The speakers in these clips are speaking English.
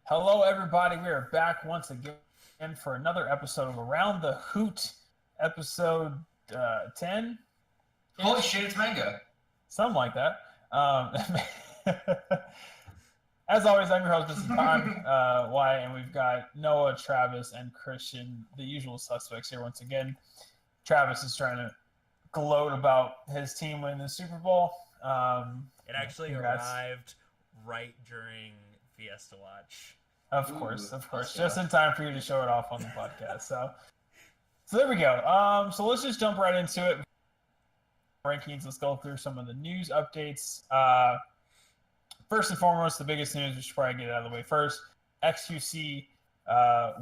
Hello, everybody. We are back once again for another episode of Around the Hoot, episode 10. Holy shit, it's manga. Something like that. As always, I'm your host, Mr. Don, Wyatt, and we've got Noah, Travis, and Christiaan, the usual suspects here once again. Travis is trying to gloat about his team winning the Super Bowl. It actually arrived right during Fiesta Watch. Of course. Just in time for you to show it off on the podcast. So there we go. So let's just jump right into it. Rankings. Let's go through some of the news updates. First and foremost, the biggest news, we should probably get it out of the way first. XQC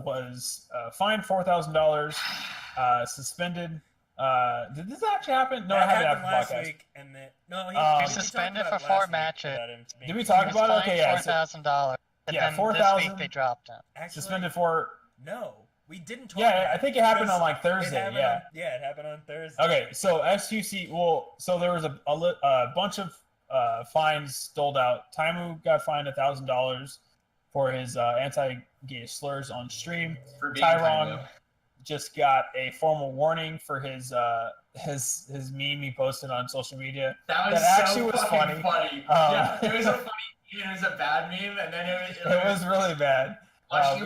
was fined $4,000, suspended. Did this actually happen? No, it happened last podcast. week, and then he was suspended for 4 matches. Did we talk about it? Okay, yeah. $4,000. Yeah, then $4,000. This week they dropped him. Actually, Suspended for. No, we didn't talk. Yeah, I think it happened on like Thursday. It happened on Thursday. Okay, so XQC. Well, so there was a bunch of fines doled out. Taimu got fined $1,000 for his anti-gay slurs on stream. Tyron just got a formal warning for his meme he posted on social media. That actually was funny. Yeah, it was a funny meme. It was a bad meme, and then it was really bad.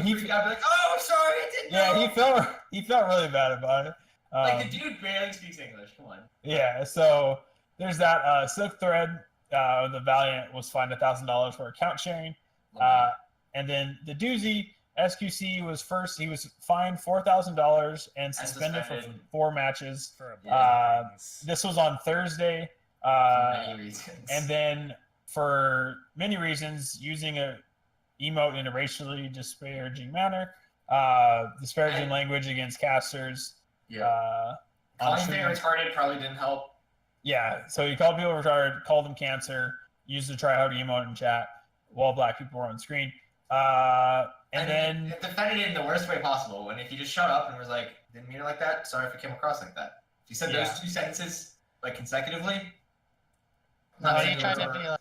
He got like, "Oh, I'm sorry, I didn't know." Yeah, he felt really bad about it. Like the dude barely speaks English. Come on. Yeah, so there's that. Silk Thread, the Valiant, was fined $1,000 for account sharing. And then the doozy, SQC was first. He was fined $4,000 and suspended for 4 matches. This was on Thursday. For many reasons. And then for many reasons, using a emote in a racially disparaging manner, disparaging language against casters. Yeah. Calling people retarded probably didn't help. Yeah, so he called people retarded, called them cancer, used the try hard emote in chat while black people were on screen. And then defended it in the worst way possible. When if you just shut up and was like, "Didn't mean it like that. Sorry if it came across like that." If you said those 2 sentences like consecutively. They trying to be like,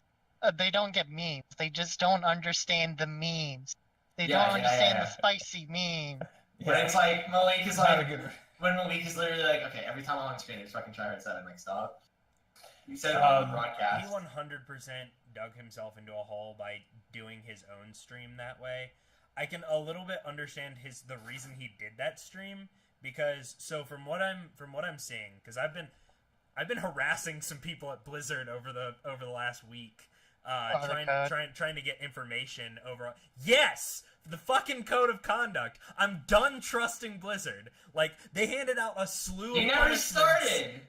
they don't get memes. They just don't understand the memes. They don't understand the spicy meme. But it's like Malik is like when Malik is literally like, "Okay, every time I'm on screen, it's fucking tryhard 7." Like, stop. You said it on the broadcast. He 100% dug himself into a hole by doing his own stream that way. I can a little bit understand the reason he did that stream, because from what I'm seeing, because I've been harassing some people at Blizzard over the last week, trying to get information over. Yes, the fucking code of conduct. I'm done trusting Blizzard. Like, they handed out a slew of punishments. You never started.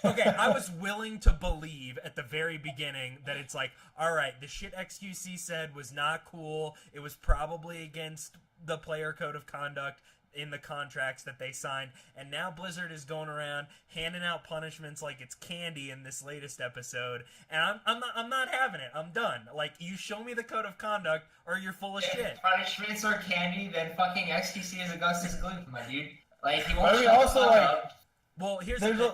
Okay, I was willing to believe at the very beginning that it's like, all right, the shit XQC said was not cool. It was probably against the player code of conduct in the contracts that they signed. And now Blizzard is going around handing out punishments like it's candy in this latest episode. And I'm not having it. I'm done. Like, you show me the code of conduct or you're full of shit. If punishments are candy, then fucking XQC is Augustus Gloop, my dude. Like, he won't also like. up. Well,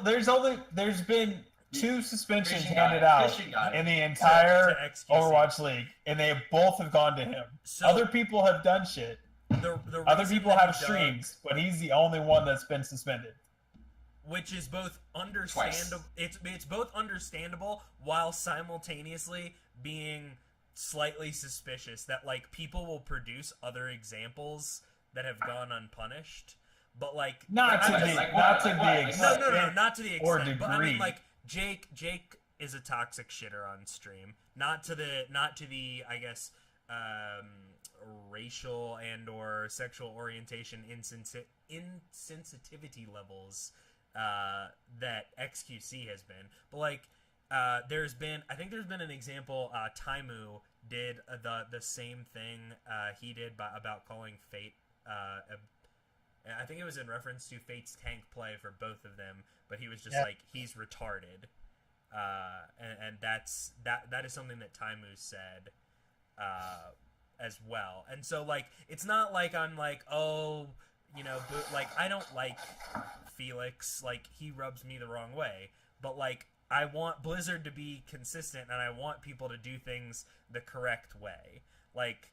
there's been 2 suspensions handed out in the entire Overwatch League, and they both have gone to him. So, other people have done shit. Other people have streams, but he's the only one that's been suspended. Which is both understandable. It's both understandable while simultaneously being slightly suspicious that like people will produce other examples that have gone unpunished. But like not to the extent. No, not to the extent. Or degree. But I mean, like Jake is a toxic shitter on stream. Not to the I guess racial and or sexual orientation insensitivity levels that XQC has been. But like I think there's been an example. Taimu did the same thing he did about calling Fate. I think it was in reference to Fate's tank play for both of them, but he was just like, he's retarded, and that is something that Taimu said as well. And so like, it's not like I'm like, oh, like I don't like Felix, like he rubs me the wrong way, but like I want Blizzard to be consistent, and I want people to do things the correct way. Like,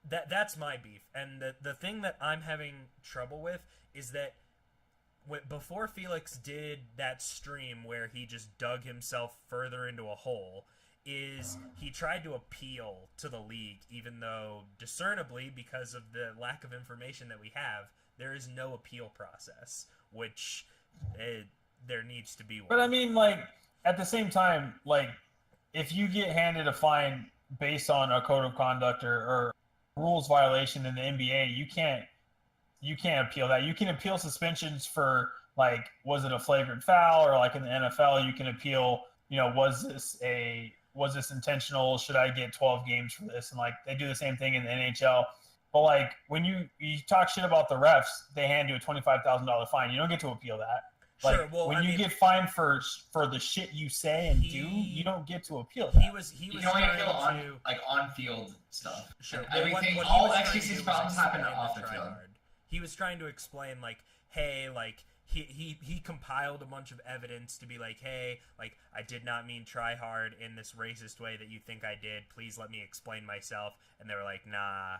that's my beef. And the thing that I'm having trouble with is that before Felix did that stream where he just dug himself further into a hole, is he tried to appeal to the league, even though discernibly, because of the lack of information that we have, there is no appeal process, which there needs to be one. But I mean, like, at the same time, like, if you get handed a fine based on a code of conduct or rules violation in the NBA, you can't appeal that. You can appeal suspensions for, like, was it a flagrant foul, or like in the NFL, you can appeal, you know, was this intentional? Should I get 12 games for this? And like they do the same thing in the NHL. But like when you talk shit about the refs, they hand you a $25,000 fine. You don't get to appeal that. Like, sure. Well, when you get fined for the shit you say and do, you don't get to appeal that. He was you can only appeal on field stuff. Sure. Everything, all XQC's problems happen off the field. He was trying to explain, like, hey, like, he compiled a bunch of evidence to be like, hey, like, I did not mean try hard in this racist way that you think I did. Please let me explain myself. And they were like, nah.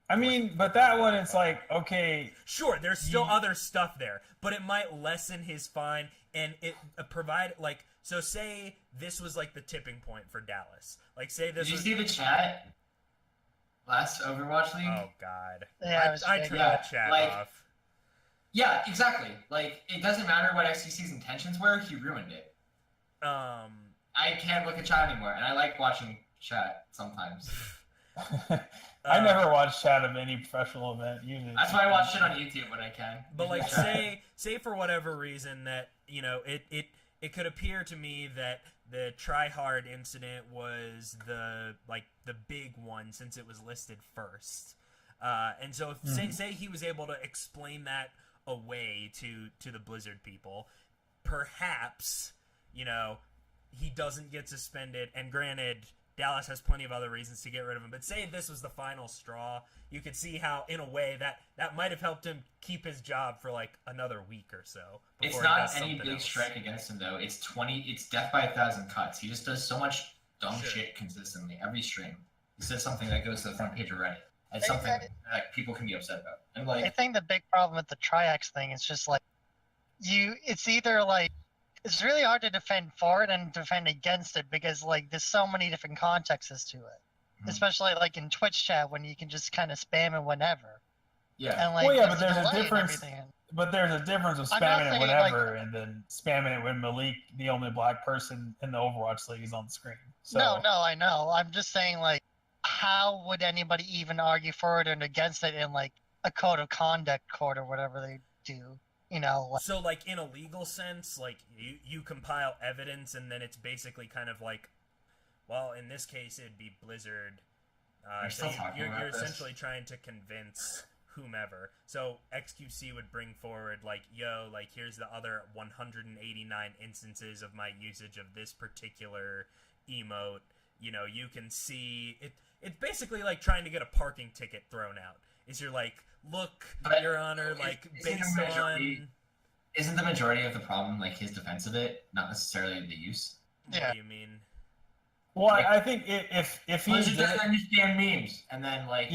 I mean, but that one, it's like, okay. Sure, there's still other stuff there, but it might lessen his fine, and it provide, like, so say this was, like, the tipping point for Dallas. Like, say this Did you see the chat? Last Overwatch League? Oh, God. Yeah, I turned the chat off. Yeah, exactly. Like, it doesn't matter what XQC's intentions were, he ruined it. I can't look at chat anymore, and I like watching chat sometimes. I never watch chat of any professional event. Usually, that's why I watch shit on YouTube when I can. But like, say for whatever reason that, you know, it could appear to me that the try hard incident was the big one since it was listed first, and so if say he was able to explain that away to the Blizzard people, perhaps, you know, he doesn't get suspended. And granted, Dallas has plenty of other reasons to get rid of him, but say this was the final straw, you could see how, in a way, that might have helped him keep his job for like another week or so. It's not any big strike against him though. It's death by 1,000 cuts. He just does so much dumb shit consistently every stream. He says something that goes to the front page of Reddit. It's something that people can be upset about. And like, I think the big problem with the Triax thing is just like it's either like, it's really hard to defend for it and defend against it because like there's so many different contexts to it, especially like in Twitch chat when you can just kind of spam it whenever. Yeah. And, like, well, yeah, but there's a difference. But there's a difference of spamming it whenever and then spamming it when Malik, the only black person in the Overwatch League, is on the screen. So. No, I know. I'm just saying, like, how would anybody even argue for it and against it in like a code of conduct court or whatever they do? You know, like, so like in a legal sense, like you compile evidence and then it's basically kind of like, well, in this case it'd be Blizzard. So you're essentially trying to convince whomever. So XQC would bring forward like, yo, like here's the other 189 instances of my usage of this particular emote. You know, you can see it. It's basically like trying to get a parking ticket thrown out. Is you're like, look, Your Honor, like based on. Isn't the majority of the problem like his defense of it, not necessarily the use? Yeah. What do you mean? Well, like, I think if he doesn't understand memes, and then like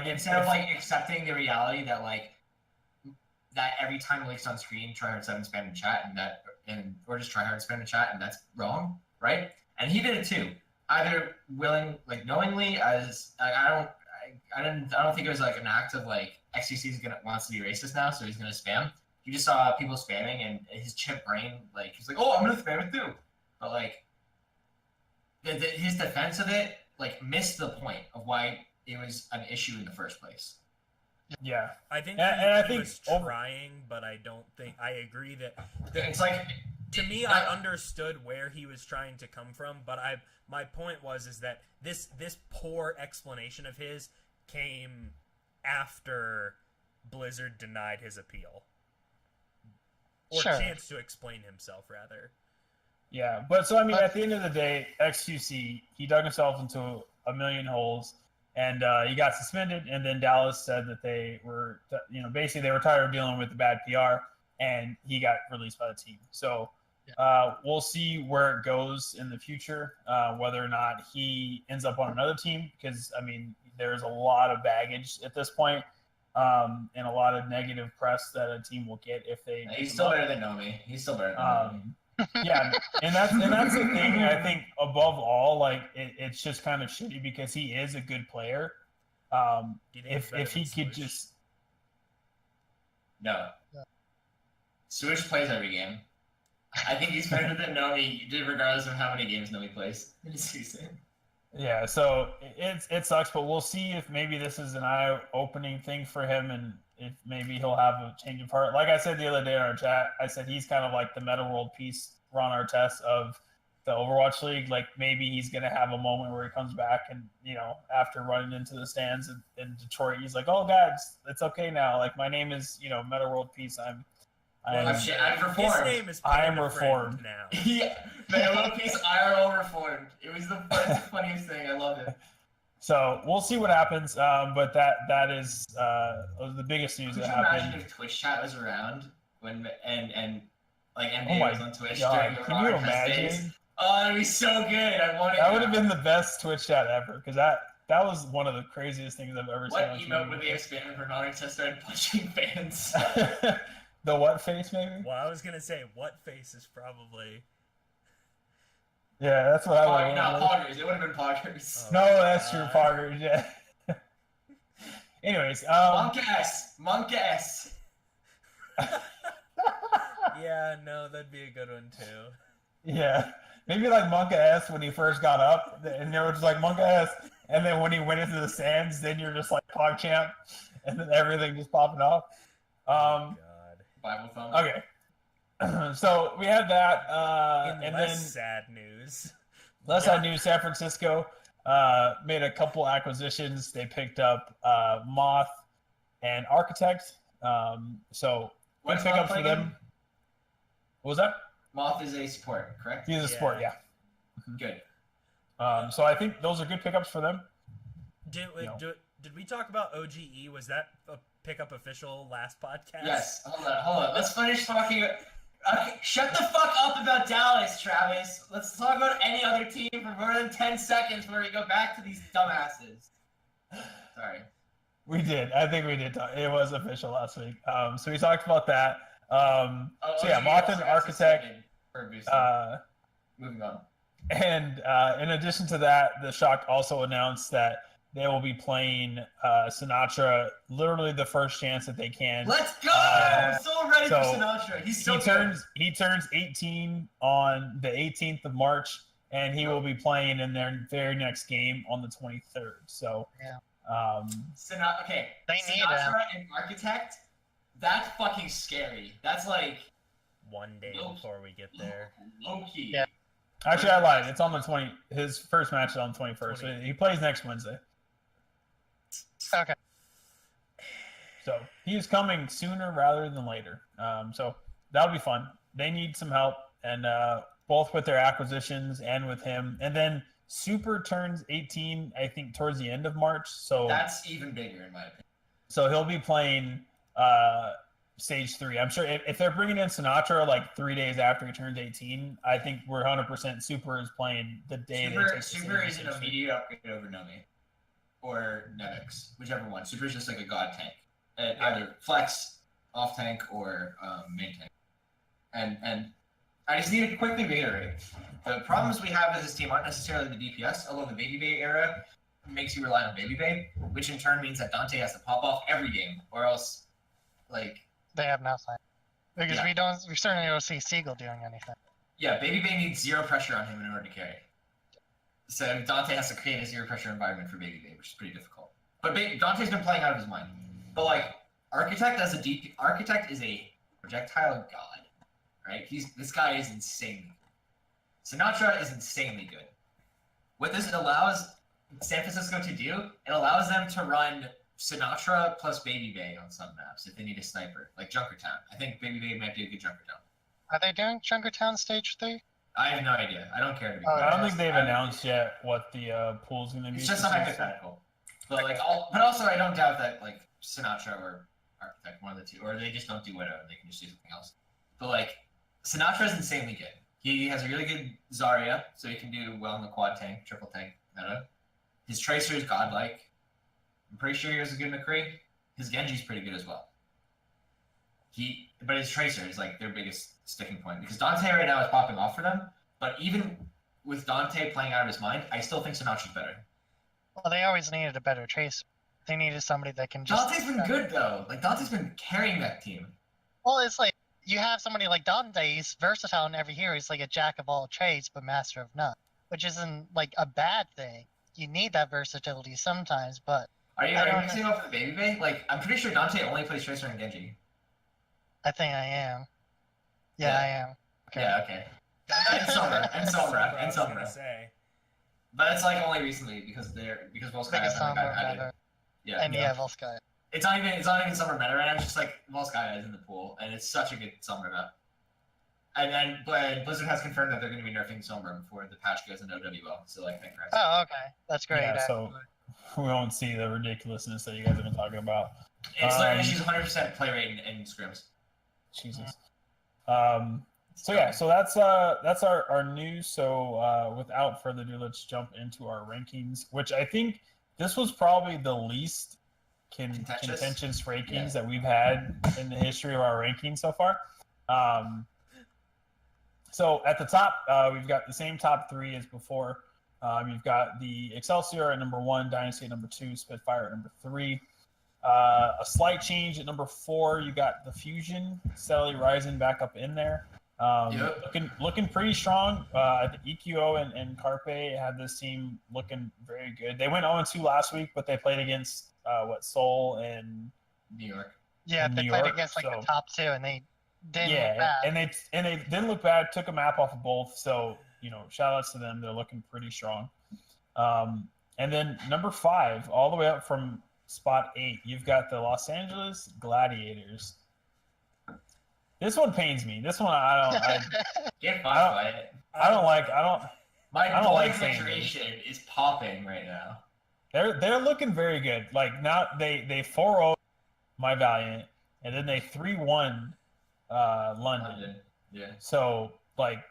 instead of like accepting the reality that like that every time Malik's on screen, try hard 7 spam in chat, or just try hard spam in chat, and that's wrong, right? And he did it too. Either knowingly, as I don't think it was like an act of like XCC wants to be racist now, so he's gonna spam. You just saw people spamming, and his chip brain, like he's like, oh, I'm gonna spam it too. But like, his defense of it like missed the point of why it was an issue in the first place. Yeah, I think he was trying, but I don't think I agree that it's like. To me, I understood where he was trying to come from, but my point is that this poor explanation of his came after Blizzard denied his appeal. Or chance to explain himself, rather. Yeah, but so, I mean, at the end of the day, XQC, he dug himself into a million holes, and he got suspended, and then Dallas said that they were, basically they were tired of dealing with the bad PR, and he got released by the team. So we'll see where it goes in the future, whether or not he ends up on another team, because, I mean, there's a lot of baggage at this point, and a lot of negative press that a team will get if they. He's still better than Nomi. He's still better than Nomi. Yeah, and that's the thing. I think above all, like it's just kind of shitty because he is a good player. If he could just. No. Swoosh plays every game. I think he's better than Nomi, regardless of how many games Nomi plays in a season. Yeah, so it sucks, but we'll see if maybe this is an eye-opening thing for him, and if maybe he'll have a change of heart. Like I said the other day in our chat, I said he's kind of like the Meta World Peace Ron Artest of the Overwatch League. Like maybe he's gonna have a moment where he comes back and after running into the stands in Detroit, he's like, "Oh God, it's okay now. Like my name is Meta World Peace. I'm reformed. His name is I am reformed now. Yeah, Meta World Peace IRL reformed. It was the funniest thing. I love it. So we'll see what happens. But that is the biggest news that happened. Imagine if Twitch chat was around when and like NBA was on Twitch during the can you imagine? Days. Oh, that'd be so good. I want it. That would have been the best Twitch chat ever, because that was one of the craziest things I've ever seen. What emote would they have spammed for Ron Artest started punching fans? The what face, maybe? Well, I was gonna say what face is probably. Yeah, that's what I would have. No, Poggers. It would have been Poggers. Oh, no, that's true, Poggers. Yeah. Anyways, Monk S. Yeah, no, that'd be a good one too. Yeah, maybe like Monk S when he first got up, and they were just like Monk S, and then when he went into the stands, then you're just like PogChamp, and then everything just popping off. God. Bible thumb. Okay. So we had that, and then sad news. Sad news. San Francisco made a couple acquisitions. They picked up Moth and Architect. So good pickups for them. What was that? Moth is a support, correct? He's a support, yeah. Good. So I think those are good pickups for them. Did we talk about OGE? Was that a pickup official last podcast? Yes. Hold on. Let's finish talking. Okay, shut the fuck up about Dallas, Travis. Let's talk about any other team for more than 10 seconds before we go back to these dumbasses. Sorry. We did. I think we did talk. It was official last week. So we talked about that. Moth and Architect. Moving on. And in addition to that, the Shock also announced that they will be playing Sinatraa literally the first chance that they can. Let's go! I'm so ready for Sinatraa. He turns 18 on the 18th of March, and he will be playing in their very next game on the 23rd. So, okay. Sinatraa and Architect. That's fucking scary. That's like one day before we get there. Low-key. Yeah. Actually, I lied. It's on the 20. His first match is on the 21st. So he plays next Wednesday. Okay. So he's coming sooner rather than later. So that'll be fun. They need some help, and both with their acquisitions and with him. And then Super turns 18, I think, towards the end of March. So that's even bigger in my opinion. So he'll be playing Stage 3. I'm sure if they're bringing in Sinatraa like 3 days after he turns 18, I think we're 100% Super is playing the day they take Super is an immediate upgrade over Nomi or Nevix, whichever one. Super is just like a god tank, either flex, off tank, or main tank. And I just need to quickly reiterate the problems we have with this team aren't necessarily the DPS, although the Baby Bay era makes you rely on Baby Bay, which in turn means that Dante has to pop off every game, or else, like, they have nothing. Because we certainly don't see Siegel doing anything. Yeah, Baby Bay needs zero pressure on him in order to carry. So Dante has to create a zero pressure environment for Baby Bay, which is pretty difficult. But Dante's been playing out of his mind. But like, Architect is a projectile god, right? This guy is insanely good. Sinatraa is insanely good. What this allows San Francisco to do, it allows them to run Sinatraa plus Baby Bay on some maps if they need a sniper, like Junkertown. I think Baby Bay might be a good Junkertown. Are they doing Junkertown Stage 3? I have no idea. I don't care to be I don't think they've announced yet what the pool's going to be. It's just a hypothetical. But like, but also I don't doubt that like Sinatraa or Architect, one of the two, or they just don't do whatever. They can just do something else. But like, Sinatraa is insanely good. He has a really good Zarya, so he can do well in the quad tank, triple tank meta. His Tracer is godlike. I'm pretty sure he was a good McCree. His Genji's pretty good as well. But his Tracer is like their biggest sticking point because Dante right now is popping off for them. But even with Dante playing out of his mind, I still think Sinatrá's better. Well, they always needed a better Tracer. They needed somebody that can just. Dante's been good though. Like Dante's been carrying that team. Well, it's like you have somebody like Dante. He's versatile in every hero. He's like a jack of all trades, but master of none, which isn't like a bad thing. You need that versatility sometimes, but. Are you mixing up for the baby bay? Like I'm pretty sure Dante only plays Tracer and Genji. I think I am. Yeah, I am. Okay. Yeah, okay. And Sombra. But it's like only recently because Volskai hasn't got added. Yeah. And Volskai. It's not even Sombra meta right now. It's just like Volskai is in the pool, and it's such a good Sombra meta. And Blizzard has confirmed that they're going to be nerfing Sombra before the patch goes into OWL. So like, thank Christ. Oh, okay, that's great. Yeah, so we won't see the ridiculousness that you guys have been talking about. It's literally she's 100% play rate in scrims. Jesus. So that's our news. So without further ado, let's jump into our rankings, which I think this was probably the least contentious rankings that we've had in the history of our rankings so far. So at the top, we've got the same top three as before. You've got the Excelsior at number 1, Dynasty at number 2, Spitfire at number 3. A slight change at number 4. You got the Fusion steadily rising back up in there. Looking pretty strong. I think EQO and Carpe had this team looking very good. They went 0-2 last week, but they played against Seoul and New York. Yeah, they played against the top 2, and they didn't look bad. And they didn't look bad. Took a map off of both. So shout outs to them. They're looking pretty strong. And then number 5, all the way up from spot 8, you've got the Los Angeles Gladiators. This one pains me. This one I don't like. My boy situation is popping right now. They're looking very good. Like now they 4-0 my Valiant, and then they 3-1 London. Yeah. So like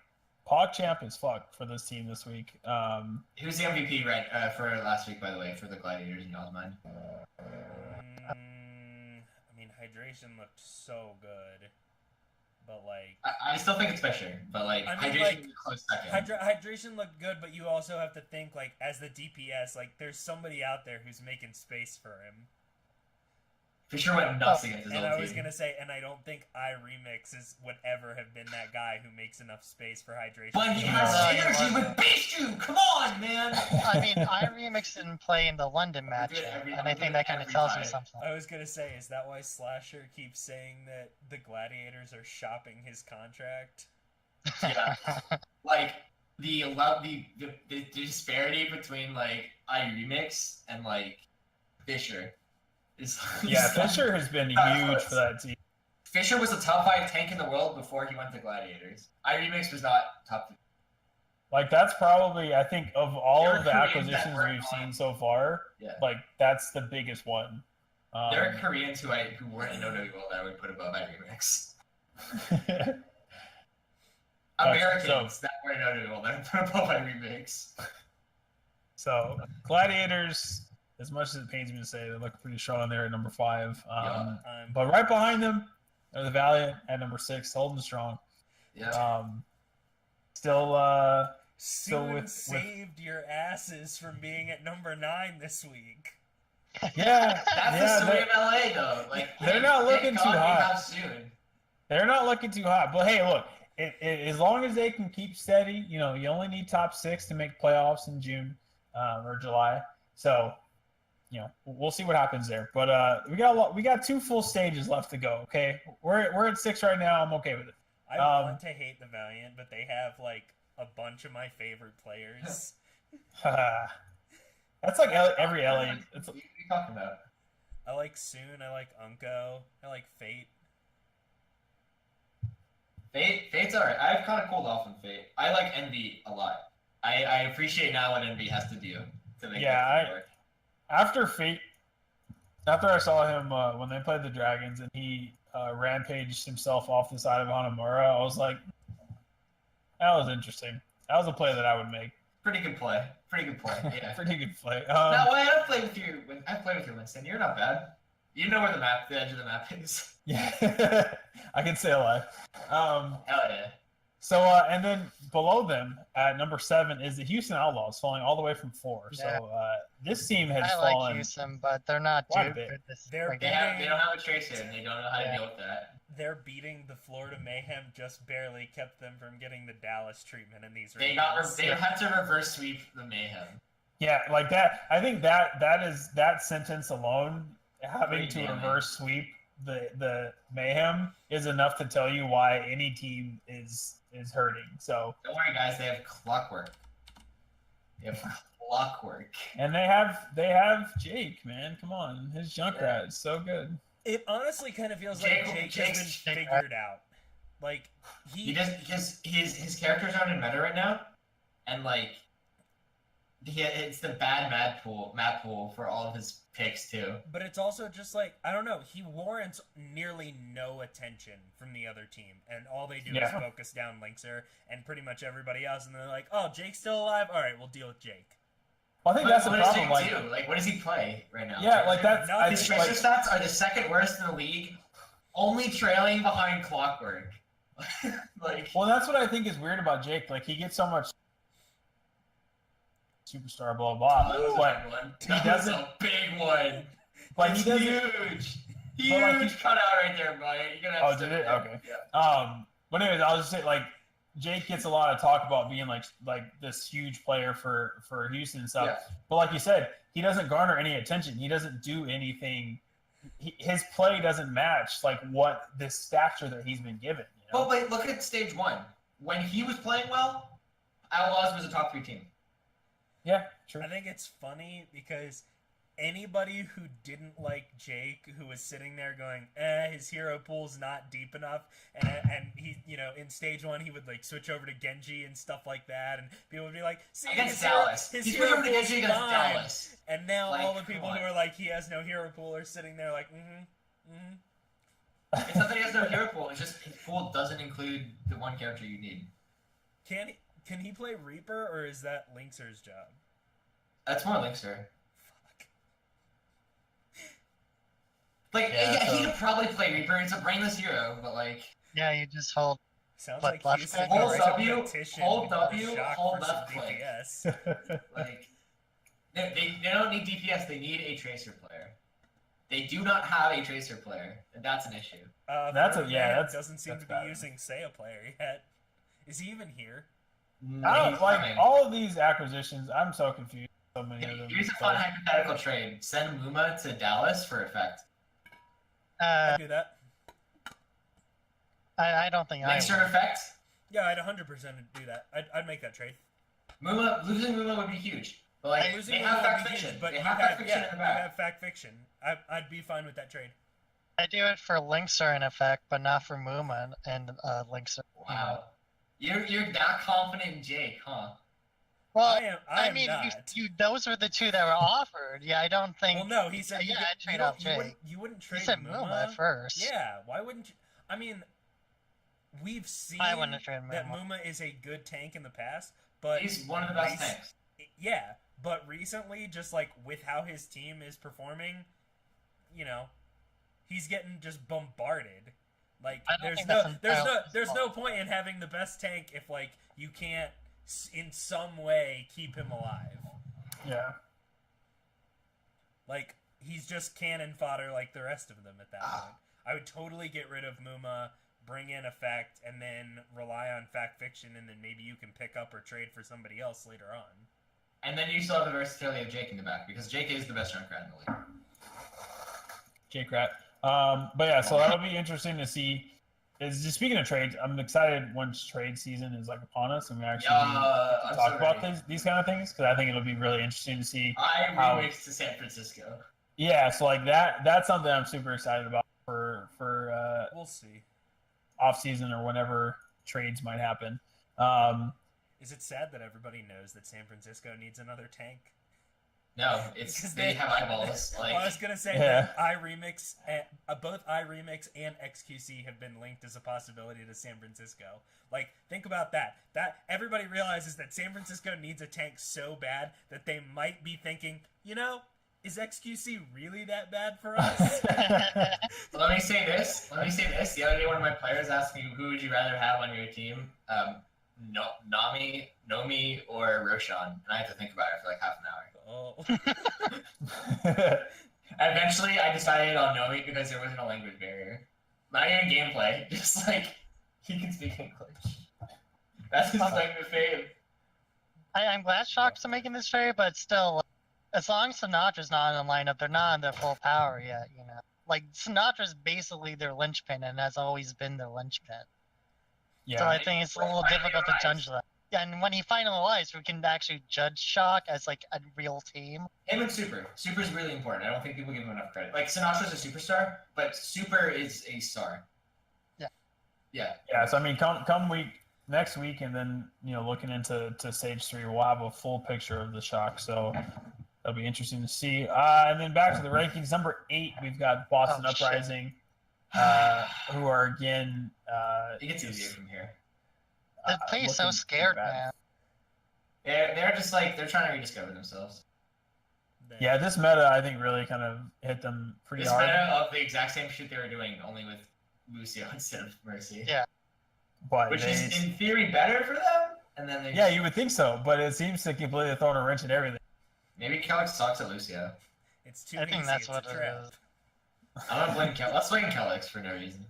PogChamp is fucked for this team this week. He was the MVP for last week, by the way, for the Gladiators in y'all's mind. I mean, Hydration looked so good. But like, I still think it's Fisher, but like, Hydration close second. Hydration looked good, but you also have to think like, as the DPS, like, there's somebody out there who's making space for him. Fisher went nuts against his own team. And I was gonna say, and I don't think iRemix would ever have been that guy who makes enough space for Hydration. But he has synergy with Beastu! Come on, man! I mean, iRemix didn't play in the London match, and I think that kind of tells you something. I was gonna say, is that why Slasher keeps saying that the Gladiators are shopping his contract? Yeah. Like, the disparity between, like, iRemix and, like, Fisher. Fisher has been huge for that team. Fisher was a top 5 tank in the world before he went to Gladiators. iRemix was not top 5. Like that's probably, I think, of all of the acquisitions we've seen so far, like that's the biggest one. There are Koreans who weren't in OWL that I would put above iRemix. Americans that were in OWL that I would put above iRemix. So Gladiators, as much as it pains me to say, they look pretty strong there at number 5. But right behind them are the Valiant at number 6, holding strong. Yeah. Still saved your asses from being at number 9 this week. Yeah. That's the story of LA though. Like they're not looking too hot. Soon. They're not looking too hot. But hey, look, as long as they can keep steady, you only need top 6 to make playoffs in June or July. So we'll see what happens there. But we got 2 full stages left to go. Okay, we're at 6 right now. I'm okay with it. I want to hate the Valiant, but they have like a bunch of my favorite players. That's like every LA. What are you talking about? I like Soon. I like Unko. I like Fate. Fate's alright. I've kind of cooled off on Fate. I like Envy a lot. I appreciate now what Envy has to do to make it work. After Fate, after I saw him when they played the Dragons and he rampaged himself off the side of Hanamura, I was like, that was interesting. That was a play that I would make. Pretty good play. Yeah. Pretty good play. No, I've played with you. I've played with you, Winston. You're not bad. You know where the edge of the map is. Yeah, I can stay alive. Hell yeah. So, and then below them at number 7 is the Houston Outlaws, falling all the way from 4. Yeah. So, this team has I fallen. like Houston, but they're not quite a due bit. for this. They're like, They don't have a tracer, and they don't know how to deal with that. They're beating the Florida Mayhem just barely kept them from getting the Dallas treatment in these They rankings. they had to reverse sweep the Mayhem. Yeah, like that. I think that sentence alone, having to Damn. reverse sweep the Mayhem, is enough to tell you why any team is hurting. So Don't worry, guys. They have clockwork. and they have Jake, man. Come on, his Junkrat is so good. It honestly kind of feels like Jake has been figured out. Like He doesn't because his characters aren't in meta right now, and like it's the bad map pool for all of his picks too. But it's also just like, I don't know, he warrants nearly no attention from the other team, and all they do is focus down Linkser and pretty much everybody else, and they're like, oh, Jake's still alive? Alright, we'll deal with Jake. Well, I think that's the what problem. Does Jake do? Like, what does he play right now? Yeah, like that's his tracer stats are the second worst in the league, only trailing behind Clockwork. Like, well, that's what I think is weird about Jake. Like, he gets so much superstar, blah blah. But he doesn't. A big one. But it's he doesn't. Huge cutout right there, buddy. You're gonna have did it? there. Okay. Yeah. But anyways, I'll just say like Jake gets a lot of talk about being like this huge player for Houston and stuff. Yeah. But like you said, he doesn't garner any attention. He doesn't do anything. His play doesn't match like what this stature that he's been given. You know? Well, but look at stage 1. When he was playing well, Outlaws was a top 3 team. Yeah, true. I think it's funny because anybody who didn't like Jake, who was sitting there going, his hero pool's not deep enough, and he, you know, in stage 1 he would like switch over to Genji and stuff like that, and people would be like, see, against Dallas. His He's hero over to pool's Genji against fine. Dallas. And now Like, all the people come who on. are like, he has no hero pool are sitting there like, It's not that he has no hero pool. It's just his pool doesn't include the one character you need. Can he play Reaper, or is that Linkser's job? That's more Linkser. Fuck. Like, he could probably play Reaper. It's a brainless hero, but like. Yeah, you just hold. Sounds But like left he's click. in Hold a W, competition hold for W, shock hold versus left click. DPS. Like, they don't need DPS. They need a tracer player. They do not have a tracer player, and that's an issue. That doesn't seem that's to be bad. using Saya player yet. Is he even here? I don't He's like coming. all of these acquisitions. I'm so confused. So many of them. Here's a fun hypothetical trade. Send Muma to Dallas for effect. I'd do that. I don't think I Linkser would. effect. Yeah, I'd 100% do that. I'd make that trade. Losing Muma would be huge. But like, Losing they Muma have would fact be fiction. huge, but They you have fact fiction in the you back. have fact fiction. I'd be fine with that trade. I do it for Linkser in effect, but not for Muma and Linkser. Wow. You're that confident in Jake, huh? Well, I am mean, not. you those were the two that were offered. Yeah, I don't think. Well, no, he said Yeah, I'd trade don't- off Jake. You wouldn't He trade said Muma at first. Yeah, why wouldn't you? I mean, we've seen I wouldn't trade that Muma. Muma is a good tank in the past, but He's one of the best tanks. Yeah, but recently, just like with how his team is performing, you know, he's getting just bombarded. Like I don't there's think that's there's no point in having the best tank if like you can't in some way keep him alive. Yeah. Like he's just cannon fodder like the rest of them at that point. I would totally get rid of Muma, bring in effect, and then rely on fact fiction, and then maybe you can pick up or trade for somebody else later on. And then you still have the versatility of Jake in the back, because Jake is the best Junkrat in the league. Jake-Rat. But yeah, so that'll be interesting to see. Is just speaking of trades, I'm excited once trade season is like upon us and we actually I'm talk so about ready. these kind of things because I think it'll be really interesting to see. I how- remixed to San Francisco. Yeah, so like that's something I'm super excited about for We'll see. off season or whenever trades might happen. Is it sad that everybody knows that San Francisco needs another tank? No, it's they have eyeballs. Like I was gonna say that iRemix, both iRemix and XQC have been linked as a possibility to San Francisco. Like, think about that. That everybody realizes that San Francisco needs a tank so bad that they might be thinking, is XQC really that bad for us? Let me say this. The other day, one of my players asked me, "Who would you rather have on your team? Nomi, or Roshan?" And I had to think about it for like half an hour. Oh. Eventually, I decided on Nomi because there wasn't a language barrier. Not even gameplay, just like he can speak English. That's his language fave. I'm glad Sharks are making this fair, but still, as long as Sinatra's not in the lineup, they're not in their full power yet. Like Sinatra's basically their linchpin and has always been their linchpin. Yeah. So I think it's a little difficult to judge that. And when he finalized, we can actually judge Shock as like a real team. Him and Super. Super's really important. I don't think people give him enough credit. Like Sinatra's a superstar, but Super is a star. Yeah. Yeah. Yeah. So I mean, come next week, and then looking into Stage 3, we'll have a full picture of the Shock. So that'll be interesting to see. And then back to the rankings. Number 8, we've got Boston Uprising, who are again. It gets easier from here. The play's so scared, man. They're just like they're trying to rediscover themselves. Yeah, this meta I think really kind of hit them pretty hard. This meta of the exact same shit they were doing, only with Lucio instead of Mercy. Yeah. But which is in theory better for them. And then you would think so, but it seems to completely throw a wrench in everything. Maybe Kutlik sucks at Lucio. It's too I think easy. that's It's what a it trap. is. I'm gonna blame Let's blame Kutlik for no reason.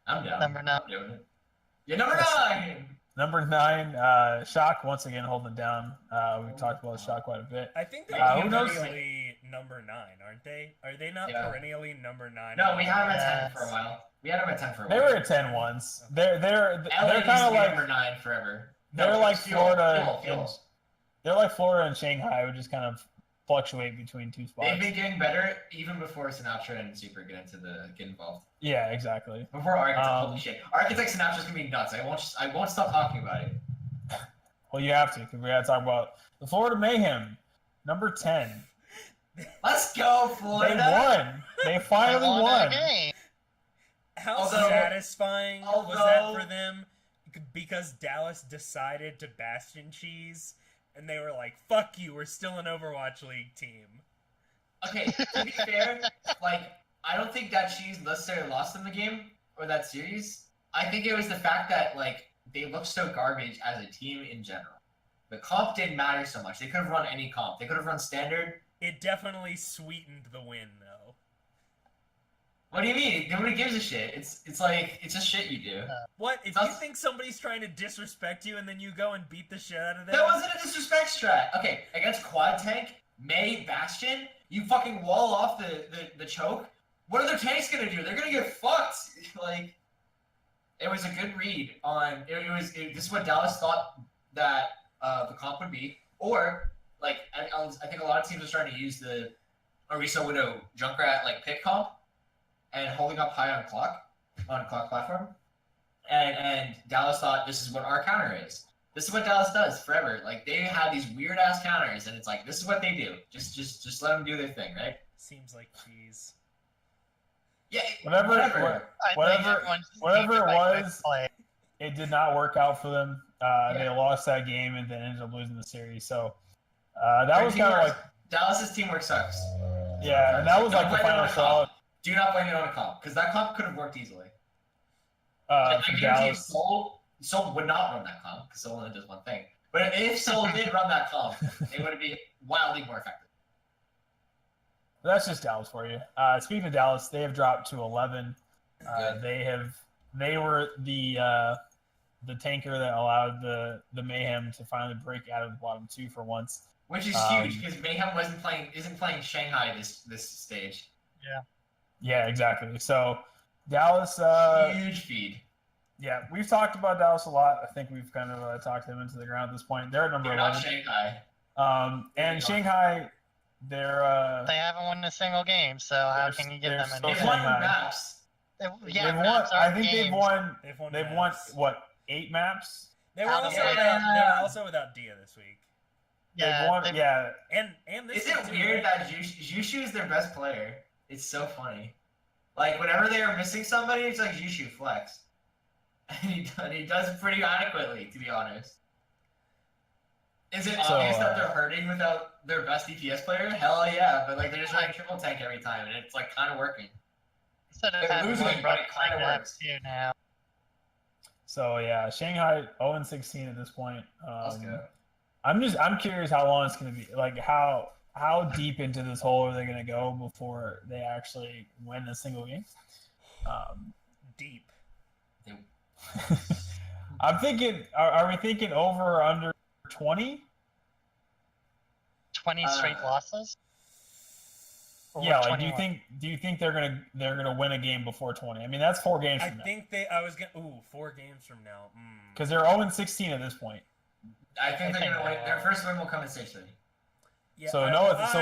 I'm down. Number 9. I'm doing it. Yeah, number 9! Number 9, Shock once again holding it down. We've talked about Shock quite a bit. I think they're who knows? perennially number 9, aren't they? Are they not perennially number 9? No, we had them at 10 for a while. They were at 10 once. They're kind of like number 9 forever. They're like Florida. Fuel. They're like Florida and Shanghai, who just kind of fluctuate between two spots. They've been getting better even before Sinatra and Super get involved. Yeah, exactly. Before Architect, holy shit, Architect Sinatra's gonna be nuts. I won't stop talking about it. Well, you have to, because we gotta talk about the Florida Mayhem, number 10. Let's go, Florida! They won. They finally won. How satisfying was that for them? Because Dallas decided to Bastion cheese, and they were like, "Fuck you, we're still an Overwatch League team." Okay, to be fair, I don't think that cheese necessarily lost them the game or that series. I think it was the fact that they looked so garbage as a team in general. The comp didn't matter so much. They could have run any comp. They could have run standard. It definitely sweetened the win, though. What do you mean? Nobody gives a shit. It's just shit you do. What? If you think somebody's trying to disrespect you and then you go and beat the shit out of them? That wasn't a disrespect strat. Okay, against Quad Tank, May, Bastion, you fucking wall off the choke. What are their tanks gonna do? They're gonna get fucked. It was a good read on. This is what Dallas thought that the comp would be, or I think a lot of teams are starting to use the Orisa Widow Junkrat pick comp and holding up high on clock platform, and Dallas thought this is what our counter is. This is what Dallas does forever. They had these weird ass counters, and it's this is what they do. Just let them do their thing, right? Seems like cheese. Yeah, whatever it was, it did not work out for them. They lost that game and then ended up losing the series. So that was kind of Dallas's teamwork sucks. Yeah, and that was the final straw. Do not blame it on a comp, because that comp could have worked easily. I guarantee Soul would not run that comp, because Soul only does one thing. But if Soul did run that comp, it would be wildly more effective. That's just Dallas for you. Speaking of Dallas, they have dropped to 11. They were the tanker that allowed the Mayhem to finally break out of the bottom 2 for once. Which is huge, because Mayhem isn't playing Shanghai this stage. Yeah. Yeah, exactly. So Dallas huge feed. Yeah, we've talked about Dallas a lot. I think we've kind of talked them into the ground at this point. They're at number 11. Not Shanghai. And Shanghai, they haven't won a single game, so how can you give them any? They've won maps. They've won what, 8 maps? They were also without Dia this week. Yeah. And this is it weird that Jushu is their best player? It's so funny. Like whenever they are missing somebody, it's like Jushu flex, and he does pretty adequately, to be honest. Is it obvious that they're hurting without their best DPS player? Hell yeah, but like they're just running triple tank every time, and it's like kind of working. They're losing, but it kind of works. Now. So yeah, Shanghai 0-16 at this point. Let's go. I'm curious how long it's gonna be. Like how deep into this hole are they gonna go before they actually win a single game? Deep. I'm thinking. Are we thinking over or under 20? 20 straight losses? Or yeah, like do you think they're gonna win a game before 20? I mean, that's 4 games from now. I was gonna 4 games from now. Because they're 0-16 at this point. I think they're gonna win. Their first win will come in stage 3. Yeah, so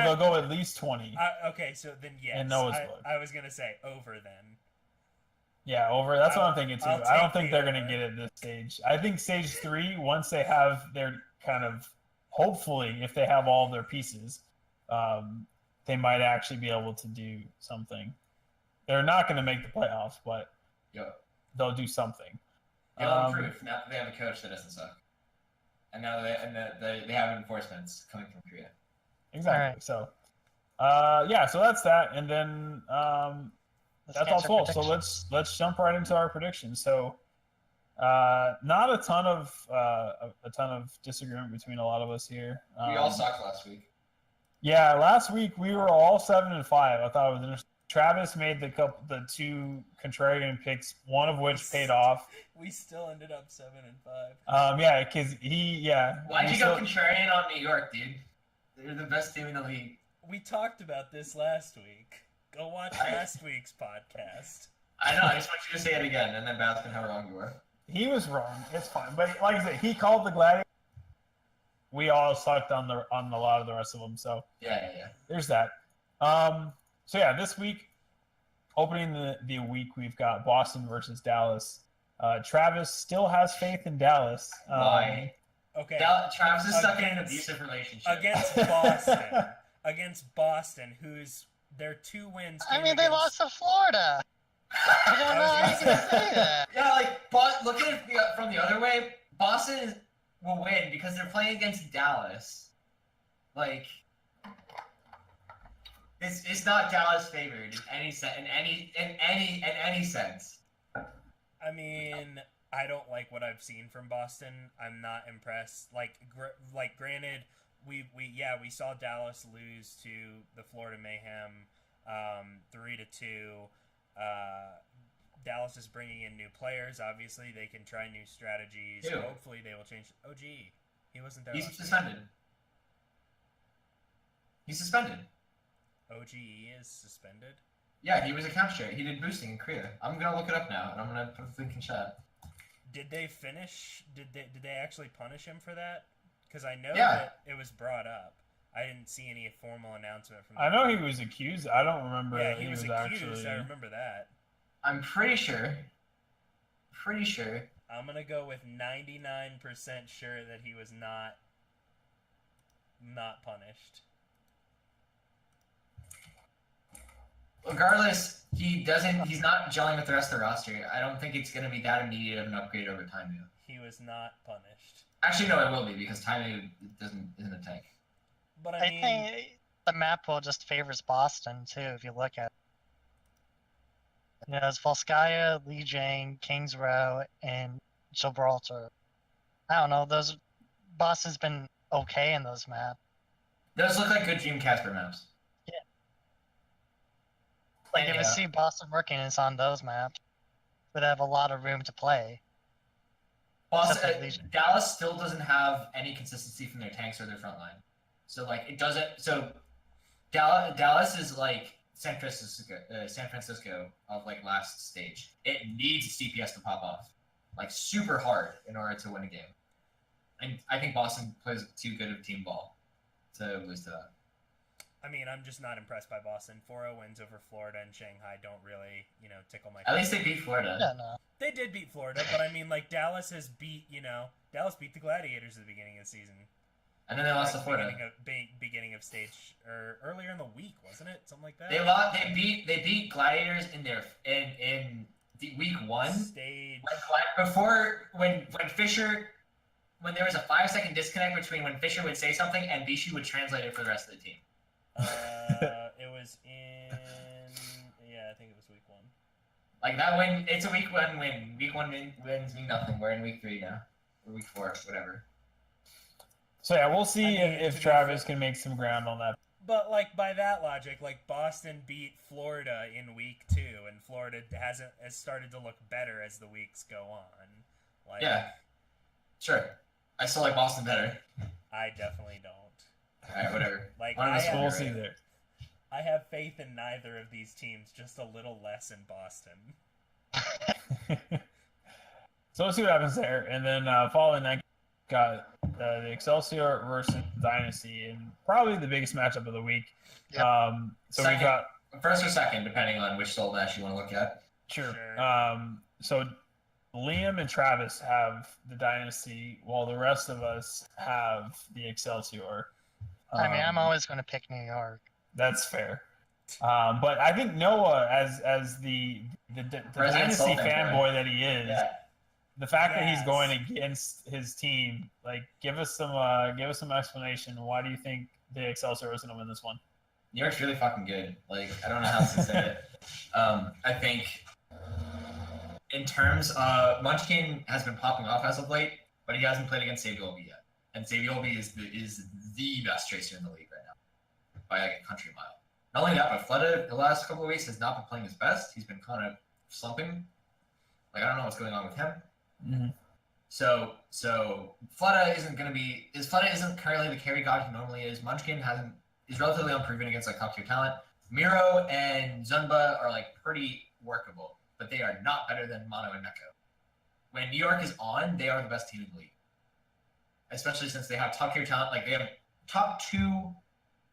they'll go at least 20. Okay, so then yes. In Noah's book. I was gonna say over then. Yeah, over. That's what I'm thinking too. I don't think they're gonna get it this stage. I think stage 3, once they have their kind of, hopefully, if they have all their pieces, they might actually be able to do something. They're not going to make the playoffs, but they'll do something. They'll improve. Now that they have a coach that doesn't suck, and now they have enforcements coming from Korea. Exactly. Right. So, so that's that, and then that's all cool. So let's jump right into our predictions. So, not a ton of disagreement between a lot of us here. We all sucked last week. Yeah, last week we were all 7-5. I thought it was interesting. Travis made the 2 contrarian picks, one of which paid off. We still ended up 7-5. Yeah, because Why'd you go contrarian on New York, dude? They're the best team in the league. We talked about this last week. Go watch last week's podcast. I know. I just want you to say it again, and then Bass can how wrong you were. He was wrong. It's fine, but like I said, he called the Gladiator. We all sucked on a lot of the rest of them. So yeah. There's that. So yeah, this week, opening the week, we've got Boston versus Dallas. Travis still has faith in Dallas. Why? Okay. Travis is stuck in an abusive relationship against Boston, who's their 2 wins. I mean, they lost to Florida. I don't know how you can say that. Yeah, like look at it from the other way. Boston will win because they're playing against Dallas. Like, it's not Dallas favored in any sense. I mean, I don't like what I've seen from Boston. I'm not impressed. Like granted, we saw Dallas lose to the Florida Mayhem 3-2. Dallas is bringing in new players. Obviously, they can try new strategies. Ew. Hopefully, they will change. OG, he wasn't there. He's suspended. He's suspended. OGE is suspended? Yeah, he was a counter strike. He did boosting in Korea. I'm gonna look it up now, and I'm gonna put the link in chat. Did they finish? Did they actually punish him for that? Because I know that it was brought up. I didn't see any formal announcement from. I know he was accused. I don't remember. Yeah, he was accused. Actually... I remember that. I'm pretty sure. I'm gonna go with 99% sure that he was not punished. Regardless, he's not gelling with the rest of the roster. I don't think it's gonna be that immediate of an upgrade over time. He was not punished. Actually, no, it will be because time isn't a tank. But I think the map pool just favors Boston too. If you look at it. You know, it's Volskaya, Lijiang, Kings Row, and Gibraltar. I don't know. Boston's been okay in those maps. Those look like good Dream Casper maps. Yeah. Like if I see Boston working, it's on those maps. But they have a lot of room to play. Dallas still doesn't have any consistency from their tanks or their front line. So like it doesn't. So Dallas is like San Francisco of like last stage. It needs CPS to pop off, like super hard in order to win a game. And I think Boston plays too good of team ball to lose to that. I mean, I'm just not impressed by Boston. 4-0 wins over Florida and Shanghai don't really, tickle my. At least they beat Florida. Yeah, no. They did beat Florida, but I mean, like Dallas has beat, Dallas beat the Gladiators at the beginning of the season. And then they lost to Florida. Beginning of stage, or earlier in the week, wasn't it? Something like that. They beat Gladiators in the week 1 stage. When Fisher, when there was a 5-second disconnect between when Fisher would say something and Bishu would translate it for the rest of the team. It was in I think it was week 1. Like that win, it's a week 1 win. Week 1 wins mean nothing. We're in week 3 now, or week 4, whatever. So yeah, we'll see if Travis can make some ground on that. But like by that logic, like Boston beat Florida in week 2, and Florida has started to look better as the weeks go on. Like, yeah, sure. I still like Boston better. I definitely don't. All right, whatever. Like we'll see there. I have faith in neither of these teams, just a little less in Boston. So we'll see what happens there, and then following that, got the Excelsior versus Dynasty, and probably the biggest matchup of the week. Yep. So we got first or second, depending on which Soul match you want to look at. Sure. So Liam and Travis have the Dynasty, while the rest of us have the Excelsior. I mean, I'm always going to pick New York. That's fair. But I think Noah, as the Dynasty fanboy that he is, the fact that he's going against his team, like, give us some explanation. Why do you think the Excelsior is going to win this one? New York's really fucking good. Like, I don't know how else to say it. I think in terms of Munchkin has been popping off as of late, but he hasn't played against Saviolbi yet. And Saviolbi is the best tracer in the league right now by like a country mile. Not only that, but Fleta the last couple of weeks has not been playing his best. He's been kind of slumping. Like, I don't know what's going on with him. Mm-hmm. So Fleta isn't currently the carry god he normally is. Munchkin is relatively unproven against like top tier talent. Miro and Zunba are like pretty workable, but they are not better than Mono and Neko. When New York is on, they are the best team in the league. Especially since they have top tier talent. Like, they have top 3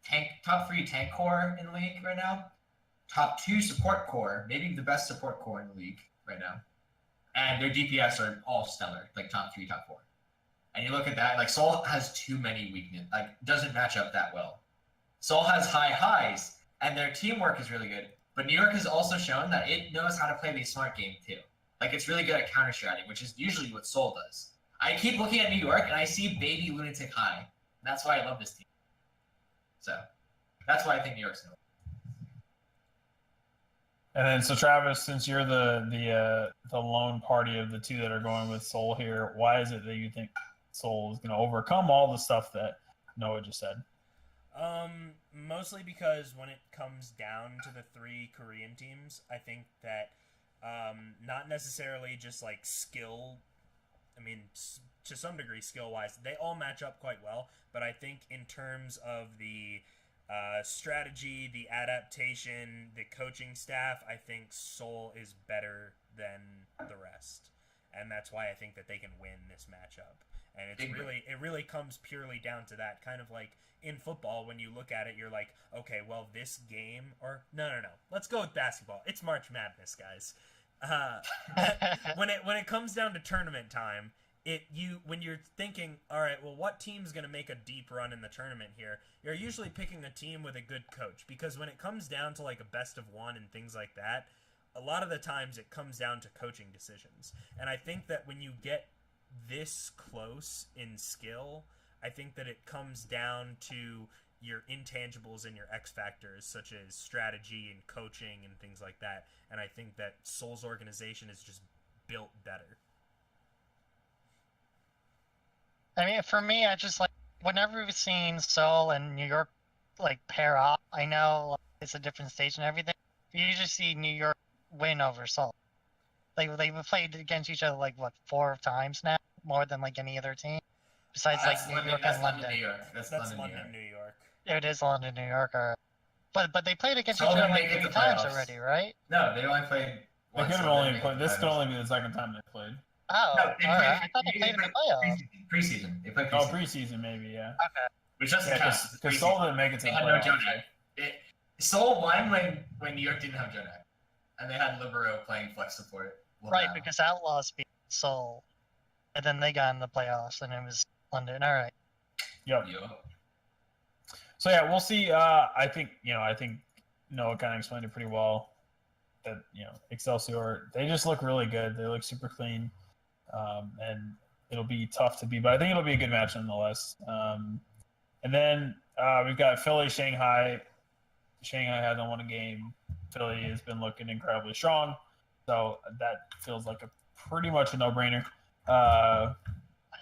tank core in the league right now. Top 2 support core, maybe the best support core in the league right now. And their DPS are all stellar, like top 3, top 4. And you look at that, like, Seoul has too many weaknesses, like, doesn't match up that well. Seoul has high highs, and their teamwork is really good. But New York has also shown that it knows how to play the smart game too. Like, it's really good at counter-stratting, which is usually what Seoul does. I keep looking at New York, and I see baby lunatic high. And that's why I love this team. So, that's why I think New York's going to win. And then, so Travis, since you're the lone party of the two that are going with Seoul here, why is it that you think Seoul is going to overcome all the stuff that Noah just said? Mostly because when it comes down to the 3 Korean teams, I think that not necessarily just like skill. I mean, to some degree, skill-wise, they all match up quite well. But I think in terms of the strategy, the adaptation, the coaching staff, I think Seoul is better than the rest, and that's why I think that they can win this matchup. And it really comes purely down to that. Kind of like in football, when you look at it, you're like, okay, well, this game, or no, let's go with basketball. It's March Madness, guys. When it comes down to tournament time, when you're thinking, all right, well, what team's going to make a deep run in the tournament here? You're usually picking a team with a good coach, because when it comes down to like a best of one and things like that, a lot of the times it comes down to coaching decisions. And I think that when you get this close in skill, I think that it comes down to your intangibles and your X factors, such as strategy and coaching and things like that. And I think that Seoul's organization is just built better. I mean, for me, I just like, whenever we've seen Seoul and New York like pair up, I know like, it's a different stage and everything. You usually see New York win over Seoul. Like, they've played against each other like what 4 times now, more than like any other team, besides like New York and London. New York. That's London, New York. It is London, New York. But they played against each other like 3 times already, right? No, they only played. This could only be the second time they played. Oh, no, all right. I thought they played in the playoffs. Preseason. They played preseason. Oh, preseason maybe, yeah. Okay. Which doesn't count. Because Seoul didn't make it to the playoffs. Seoul won when New York didn't have Jonak. And they had Libero playing flex support. Right, because Outlaws beat Seoul. And then they got in the playoffs, and it was London. All right. Yep. So yeah, we'll see. I think Noah kind of explained it pretty well. That Excelsior, they just look really good. They look super clean, and it'll be tough to beat. But I think it'll be a good match nonetheless. And then we've got Philly, Shanghai. Shanghai hasn't won a game. Philly has been looking incredibly strong, so that feels like a pretty much a no-brainer. I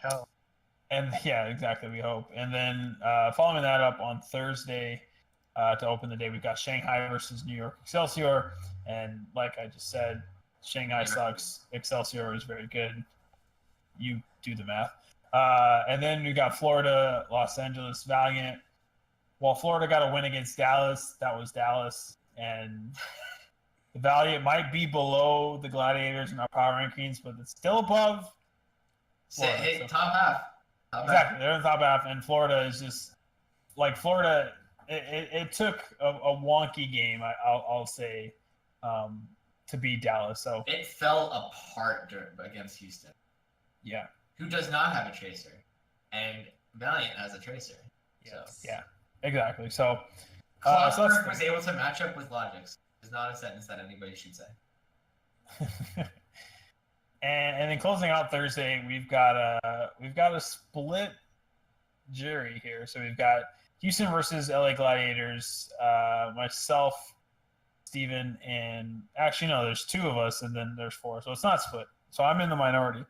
hope. And yeah, exactly. We hope. And then following that up on Thursday to open the day, we've got Shanghai versus New York Excelsior. And like I just said, Shanghai sucks. Excelsior is very good. You do the math. And then we got Florida, Los Angeles Valiant. Well, Florida got a win against Dallas. That was Dallas. And the Valiant might be below the Gladiators in our power rankings, but it's still above Florida. Hey, top half. Exactly. They're in the top half. And Florida is just like Florida. It took a wonky game, I'll say, to beat Dallas. So it fell apart against Houston. Yeah. Who does not have a tracer, and Valiant has a tracer. Yes. So yeah, exactly. So Clockwork was able to match up with Logix. It's not a sentence that anybody should say. and then closing out Thursday, we've got a split jury here. So we've got Houston versus LA Gladiators. Myself, Steven, and actually no, there's two of us, and then there's four, so it's not split. So I'm in the minority.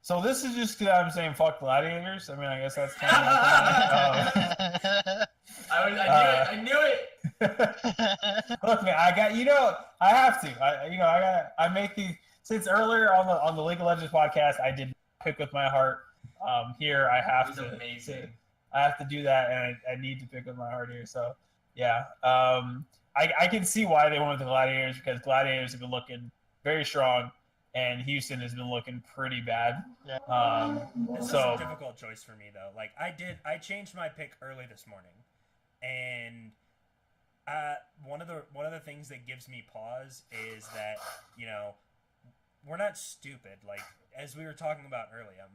So this is just because I'm saying fuck Gladiators. I mean, I guess that's kind of I knew it. Look, man, I have to. I make the since earlier on the League of Legends podcast, I did pick with my heart. Here I have to. Amazing. I have to do that, and I need to pick with my heart here. So yeah, I can see why they went with the Gladiators, because Gladiators have been looking very strong, and Houston has been looking pretty bad. Yeah. This is a difficult choice for me though. Like I changed my pick early this morning, and one of the things that gives me pause is that we're not stupid. Like as we were talking about earlier,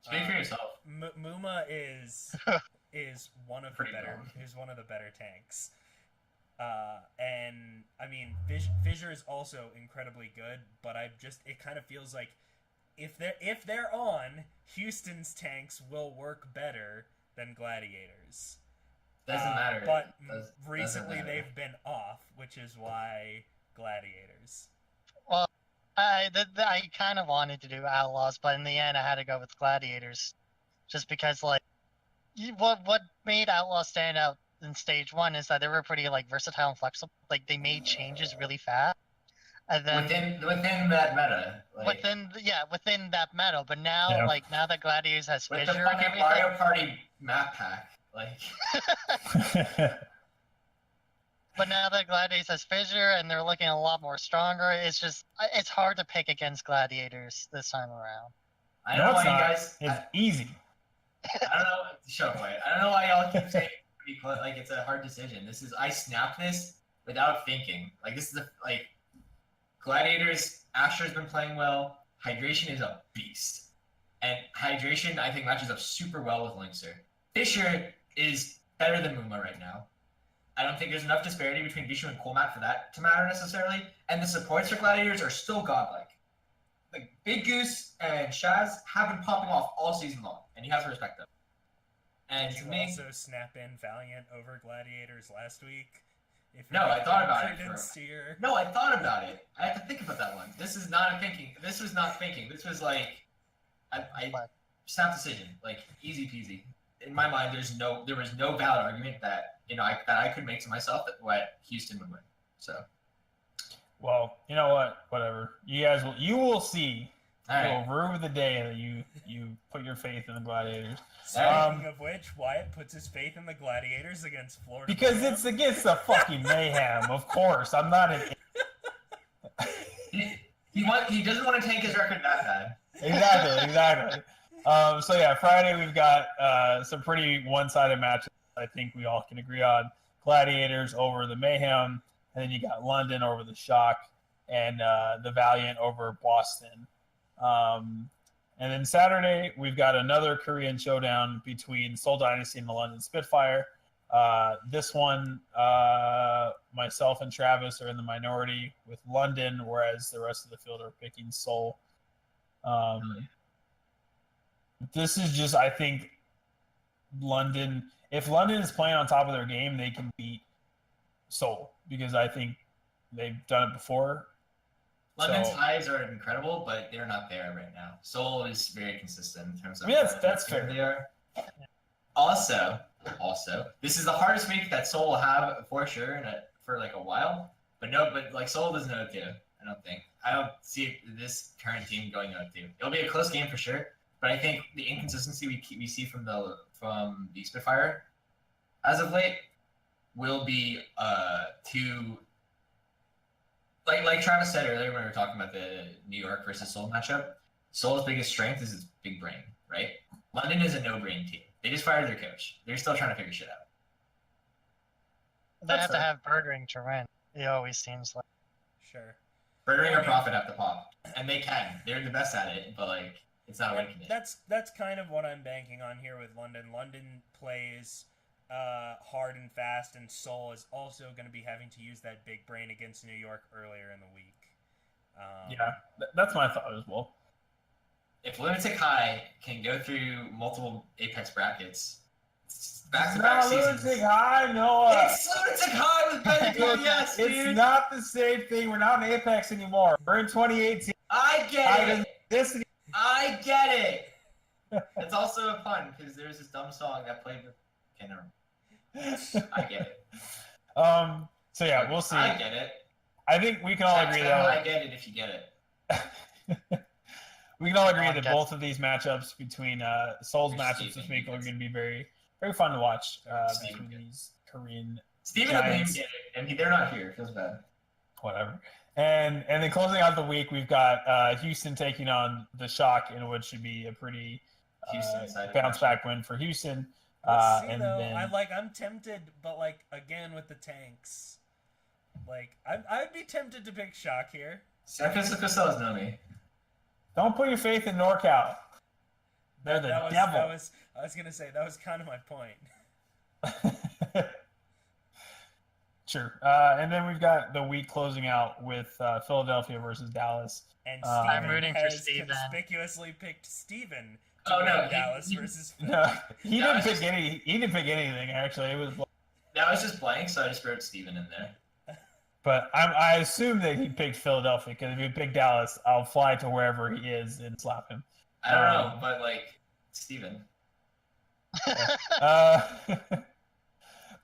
speak for yourself. Muma is one of the better tanks. And I mean, Fissure is also incredibly good, but it kind of feels like if they're on, Houston's tanks will work better than Gladiators. Doesn't matter. But recently they've been off, which is why Gladiators. Well, I kind of wanted to do Outlaws, but in the end I had to go with Gladiators, just because what made Outlaws stand out in stage one is that they were pretty versatile and flexible. Like they made changes really fast, and then within that meta. Within that meta. But now, now that Gladiators has with Fissure the fucking and everything, Mario Party map pack, But now that Gladiators has Fissure and they're looking a lot more stronger, it's hard to pick against Gladiators this time around. I don't know why you guys. It's easy. I don't know. Shut up, Wyatt. I don't know why y'all keep saying it's a hard decision. I snapped this without thinking. This is Gladiators. Astra's been playing well. Hydration is a beast, and Hydration I think matches up super well with Linkser. Fissure is better than Muma right now. I don't think there's enough disparity between Bishu and Coolmat for that to matter necessarily. And the supports for Gladiators are still godlike. Big Goose and Shaz have been popping off all season long, and you have to respect them. And Did you also snap in Valiant over Gladiators last week? I thought about it. No, I thought about it. I had to think about that one. This is not thinking. This was not thinking. This was I snap decision, easy peasy. In my mind, there was no valid argument that I could make to myself that what Houston would win. So, well, you know what? Whatever. You will see. All right. Will rue the day that you put your faith in the Gladiators. Speaking of which, Wyatt puts his faith in the Gladiators against Florida. Because Mayhem. It's against the fucking Mayhem, of course. I'm not an. He doesn't want to tank his record that bad. Exactly. So yeah, Friday we've got some pretty one-sided matches. I think we all can agree on. Gladiators over the Mayhem, and then you got London over the Shock, and the Valiant over Boston. And then Saturday, we've got another Korean showdown between Seoul Dynasty and the London Spitfire. This one, myself and Travis are in the minority with London, whereas the rest of the field are picking Seoul. This is just, I think, London. If London is playing on top of their game, they can beat Seoul because I think they've done it before. London's highs are incredible, but they're not there right now. Seoul is very consistent in terms of. That's fair. They are. Also, this is the hardest week that Seoul will have for sure for like a while. But like Seoul doesn't 0-2. I don't think. I don't see this current team going 0-2. It'll be a close game for sure. But I think the inconsistency we see from the Spitfire as of late will be too. Like Travis said earlier when we were talking about the New York versus Seoul matchup, Seoul's biggest strength is its big brain, right? London is a no-brain team. They just fired their coach. They're still trying to figure shit out. They have to have Birdring to win. It always seems like. Sure. Birdring or Profit have to pop, and they can. They're the best at it, but like it's not a win condition. That's kind of what I'm banking on here with London. London plays hard and fast, and Seoul is also going to be having to use that big brain against New York earlier in the week. That's my thought as well. If Lunatic High can go through multiple Apex brackets, back-to-back seasons. Lunatic High, Noah. It's Lunatic High with Ben yes, dude. It's not the same thing. We're not in Apex anymore. We're in 2018. I get it. I get it. It's also a pun because there's this dumb song that played with. Okay, never mind. I get it. So yeah, we'll see. I get it. I think we can all agree that. I get it if you get it. We can all agree that both of these matchups between Seoul's matchups this week are going to be very, very fun to watch between these Korean Steven and Liam get it, and they're not here. It feels bad. Whatever. And then closing out the week, we've got Houston taking on the Shock in what should be a pretty bounce back win for Houston. Let's see, and though. then I'm tempted, but like again with the tanks, like I'd be tempted to pick Shock here. San Francisco Stars know me. Don't put your faith in NorCal. They're the devil. I was gonna say that was kind of my point. Sure. And then we've got the week closing out with Philadelphia versus Dallas. And I'm rooting for has Steven. Conspicuously picked Steven. Dallas versus. No, he didn't pick anything. Actually, it was. That was just blank, so I just wrote Steven in there. But I assume that he picked Philadelphia because if he picked Dallas, I'll fly to wherever he is and slap him. I don't know, but like Steven.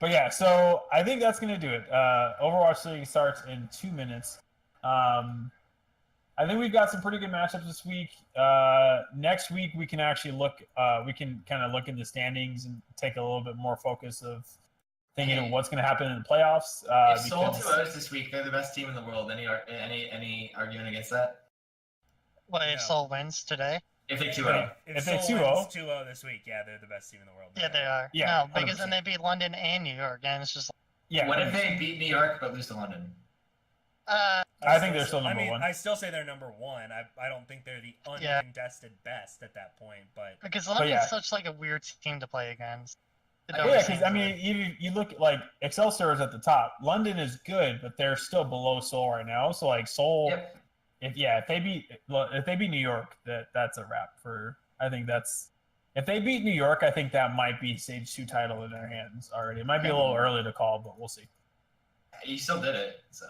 But yeah, so I think that's gonna do it. Overwatch League starts in 2 minutes. I think we've got some pretty good matchups this week. Next week we can actually look. We can kind of look in the standings and take a little bit more focus of thinking of what's going to happen in the playoffs. If Seoul 2-0 this week, they're the best team in the world. Any argument against that? Well, if Seoul wins today. If they 2-0. If they 2-0 this week, yeah, they're the best team in the world. Yeah, they are. Yeah, no, because then they beat London and New York, and it's just. Yeah. What if they beat New York but lose to London? I think they're still number one. I still say they're number one. I don't think they're the uncontested best at that point, but because London's such like a weird team to play against. Yeah, because I mean, you look at, like Excelsior is at the top. London is good, but they're still below Seoul right now. So like Seoul, if they beat New York, that's a wrap for. I think that's if they beat New York, I think that might be Stage 2 title in their hands already. It might be a little early to call, but we'll see. You still did it, so.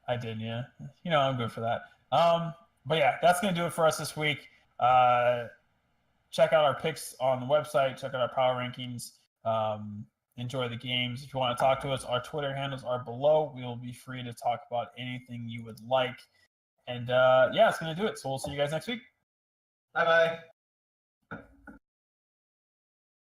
I did, yeah. I'm good for that. But yeah, that's gonna do it for us this week. Check out our picks on the website. Check out our power rankings. Enjoy the games. If you want to talk to us, our Twitter handles are below. We will be free to talk about anything you would like. And it's gonna do it. So we'll see you guys next week. Bye-bye.